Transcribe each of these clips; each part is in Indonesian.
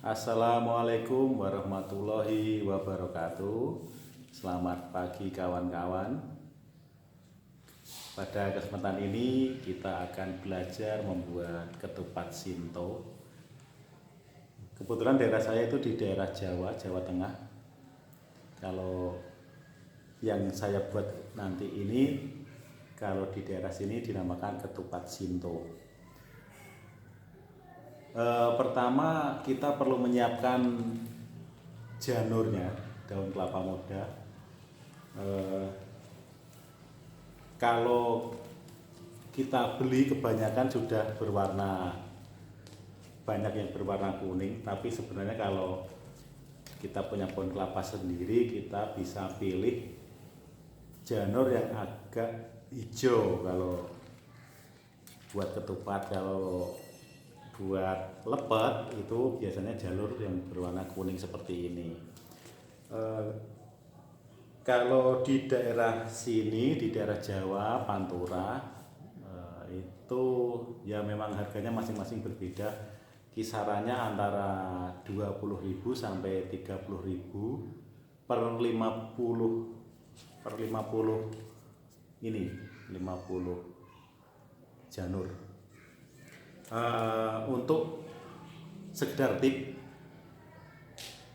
Assalamualaikum warahmatullahi wabarakatuh. Selamat pagi kawan-kawan. Pada kesempatan ini kita akan belajar membuat ketupat Shinto. Kebetulan daerah saya itu di daerah Jawa, Jawa Tengah. Kalau yang saya buat nanti ini, kalau di daerah sini dinamakan ketupat Shinto. Pertama kita perlu menyiapkan janurnya, daun kelapa muda. Kalau kita beli kebanyakan sudah berwarna, banyak yang berwarna kuning, tapi sebenarnya kalau kita punya pohon kelapa sendiri, kita bisa pilih janur yang agak hijau kalau buat ketupat. Kalau buat lepet itu biasanya jalur yang berwarna kuning seperti ini. Kalau di daerah sini, di daerah Jawa, Pantura, itu ya memang harganya masing-masing berbeda. Kisarannya antara 20.000 sampai 30.000 per 50 ini 50 janur. Untuk sekedar tip,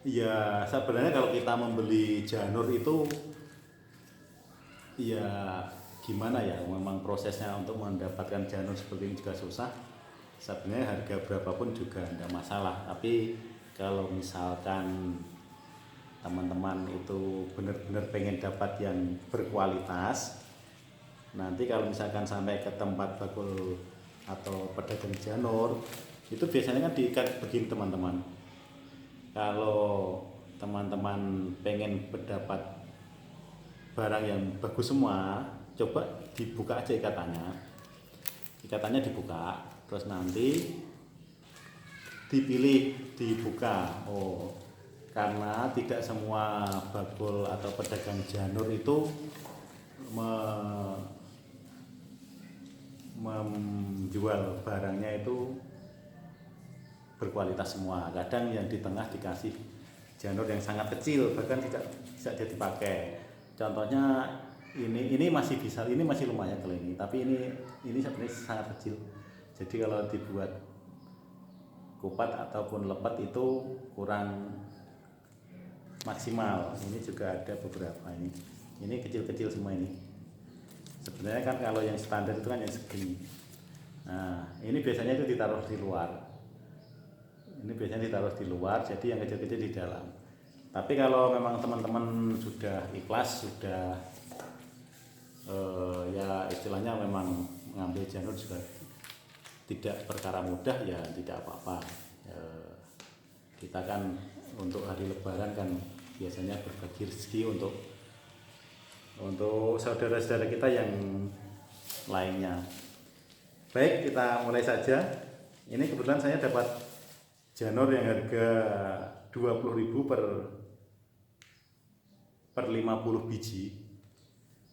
ya sebenarnya kalau kita membeli janur itu ya gimana ya, memang prosesnya untuk mendapatkan janur seperti ini juga susah. Sebenarnya harga berapapun juga tidak masalah, tapi kalau misalkan teman-teman itu benar-benar pengen dapat yang berkualitas, nanti kalau misalkan sampai ke tempat bakul atau pedagang janur, itu biasanya kan diikat begini teman-teman. Kalau teman-teman pengen mendapat barang yang bagus semua, coba dibuka aja ikatannya dibuka, terus nanti dipilih dibuka. Karena tidak semua bakul atau pedagang janur itu menjual barangnya itu berkualitas semua. Kadang yang di tengah dikasih janur yang sangat kecil, bahkan tidak bisa jadi pakai. Contohnya ini masih bisa, ini masih lumayan kalau ini, tapi ini sebenarnya sangat kecil. Jadi kalau dibuat kupat ataupun lepet itu kurang maksimal. Ini juga ada beberapa ini kecil-kecil semua ini. Sebenarnya kan kalau yang standar itu kan yang segini. Nah, ini biasanya itu ditaruh di luar. Ini biasanya ditaruh di luar, jadi yang kecil-kecil di dalam. Tapi kalau memang teman-teman sudah ikhlas, sudah ya istilahnya memang mengambil janur juga tidak perkara mudah, ya tidak apa-apa. Kita kan untuk hari Lebaran kan biasanya berbagi rezeki untuk saudara-saudara kita yang lainnya. Baik, kita mulai saja. Ini kebetulan saya dapat janur yang harga 20.000 per 50 biji.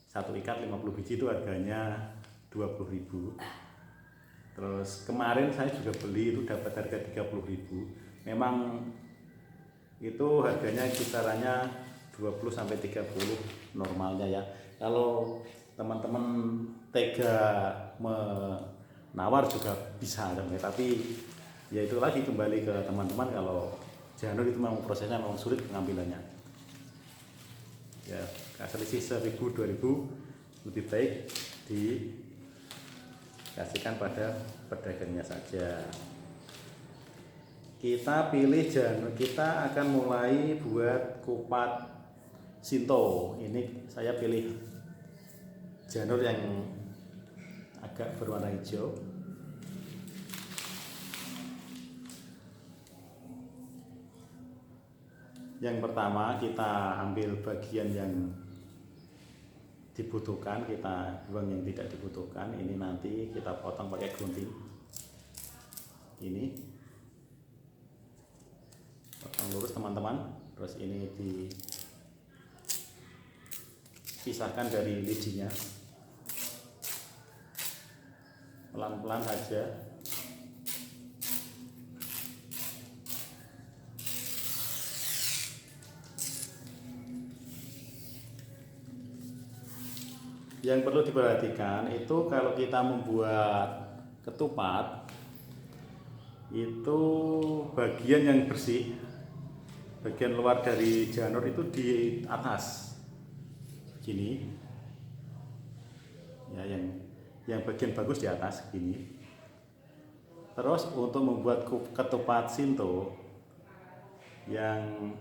Satu ikat 50 biji itu harganya 20.000. Terus kemarin saya juga beli itu dapat harga 30.000. Memang itu harganya kisarannya 20 sampai 30 normalnya ya. Kalau teman-teman tega menawar juga bisa, tapi ya itu lagi kembali ke teman-teman. Kalau janur itu memang prosesnya memang sulit pengambilannya. Ya, selisih 1.000-2.000 lebih baik dikasihkan pada pedagangnya saja. Kita pilih janur, kita akan mulai buat kupat Shinto. Ini saya pilih janur yang agak berwarna hijau. Yang pertama kita ambil bagian yang dibutuhkan, kita buang yang tidak dibutuhkan. Ini nanti kita potong pakai gunting. Ini potong lurus teman-teman. Terus ini dipisahkan dari lijinya, pelan-pelan saja. Yang perlu diperhatikan itu kalau kita membuat ketupat itu bagian yang bersih, bagian luar dari janur itu di atas gini ya, yang bagian bagus di atas gini. Terus untuk membuat ketupat Shinto yang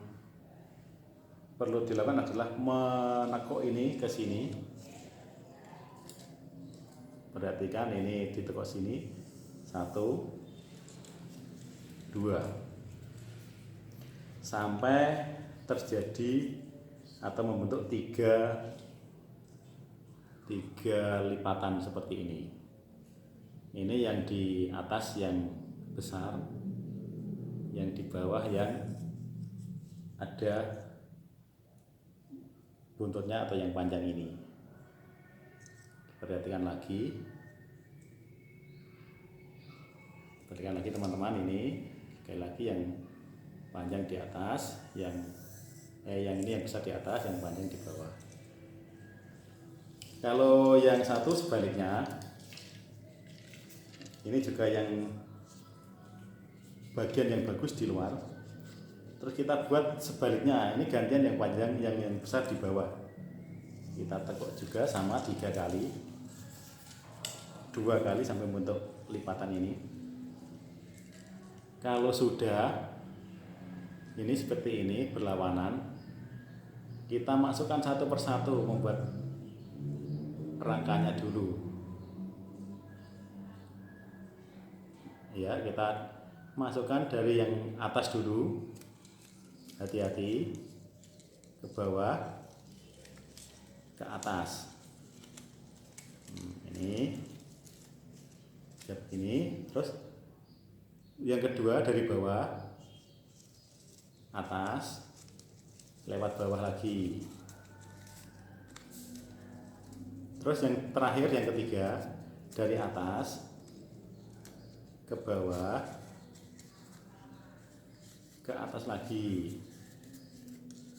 perlu dilakukan adalah menekuk ini ke sini. Perhatikan ini ditekuk sini, 1, 2, sampai terjadi atau membentuk tiga lipatan seperti ini. Ini yang di atas yang besar, yang di bawah yang ada buntutnya atau yang panjang ini. Perhatikan lagi teman-teman, ini sekali lagi yang panjang di atas, yang ini yang besar di atas, yang panjang di bawah. Kalau yang satu sebaliknya, ini juga yang bagian yang bagus di luar. Terus kita buat sebaliknya, ini gantian yang panjang, yang besar di bawah. Kita tekuk juga sama 3 kali, 2 kali sampai membentuk lipatan ini. Kalau sudah ini seperti ini berlawanan, kita masukkan satu persatu, membuat rangkanya dulu. Ya, kita masukkan dari yang atas dulu, hati-hati, ke bawah, ke atas. Ini siap ini. Terus yang kedua dari bawah, atas, lewat bawah lagi. Terus yang terakhir, yang ketiga, dari atas ke bawah, ke atas lagi.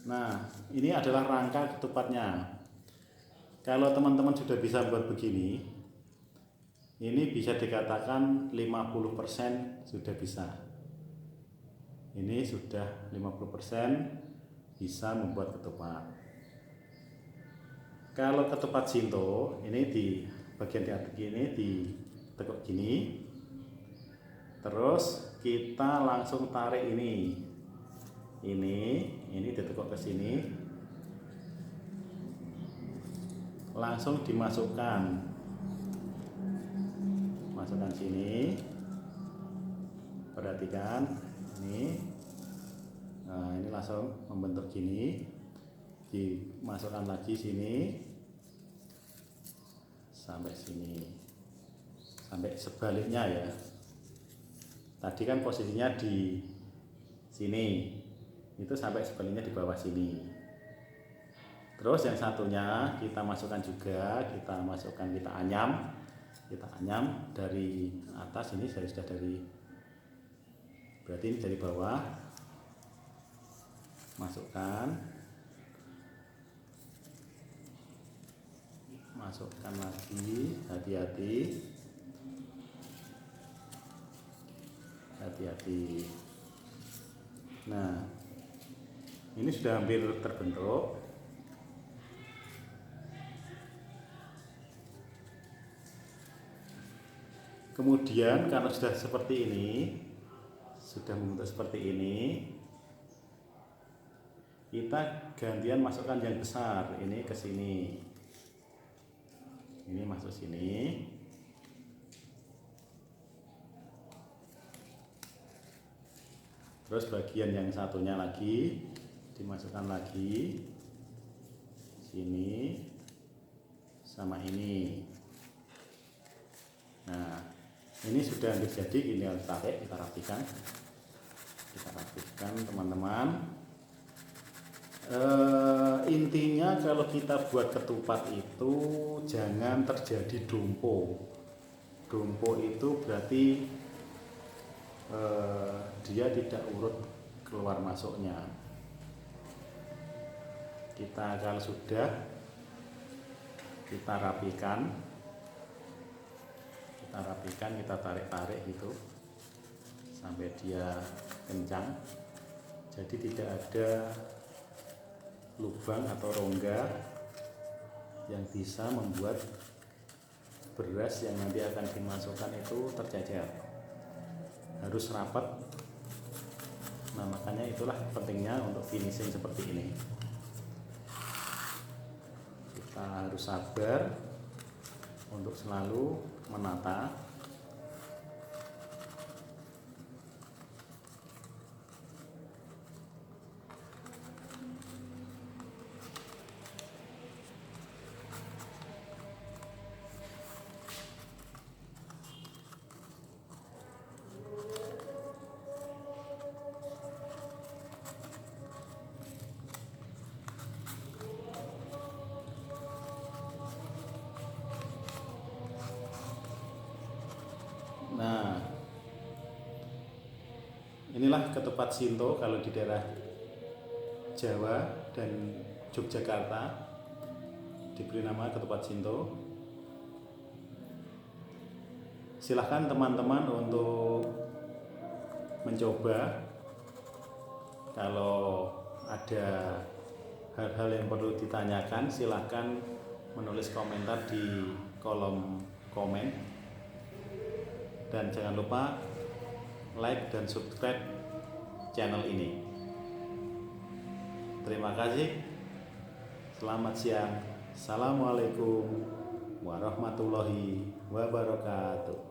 Nah, ini adalah rangka ketupatnya. Kalau teman-teman sudah bisa buat begini, ini bisa dikatakan 50% sudah bisa. Ini sudah 50% bisa membuat ketupat. Kalau ketupat Shinto, ini di bagian di atas gini, ditekuk gini. Terus kita langsung tarik ini. Ini ditekuk ke sini. Langsung dimasukkan. Masukkan sini, perhatikan ini. Nah, ini langsung membentuk gini, dimasukkan lagi sini sampai sini, sampai sebaliknya ya. Tadi kan posisinya di sini, itu sampai sebaliknya di bawah sini. Terus yang satunya kita masukkan juga, kita anyam dari atas. Ini sudah dari, berarti ini dari bawah, masukkan lagi, hati-hati. Nah, ini sudah hampir terbentuk. Kemudian kalau sudah seperti ini, sudah membentuk seperti ini, kita gantian masukkan yang besar ini ke sini. Ini masuk sini. Terus bagian yang satunya lagi dimasukkan lagi sini sama ini. Nah, ini sudah jadi, ini harus tarik, kita rapikan teman-teman. Intinya kalau kita buat ketupat itu jangan terjadi dompo. Dompo itu berarti dia tidak urut keluar masuknya. Kita kalau sudah kita rapikan, kita tarik-tarik gitu sampai dia kencang, jadi tidak ada lubang atau rongga yang bisa membuat beras yang nanti akan dimasukkan itu tercecer. Harus rapat. Nah, makanya itulah pentingnya untuk finishing seperti ini. Kita harus sabar untuk selalu menata. Nah, inilah ketupat Shinto kalau di daerah Jawa dan Yogyakarta diberi nama ketupat Shinto. Silahkan teman-teman untuk mencoba. Kalau ada hal-hal yang perlu ditanyakan, silahkan menulis komentar di kolom komen. Dan jangan lupa like dan subscribe channel ini. Terima kasih. Selamat siang. Assalamualaikum warahmatullahi wabarakatuh.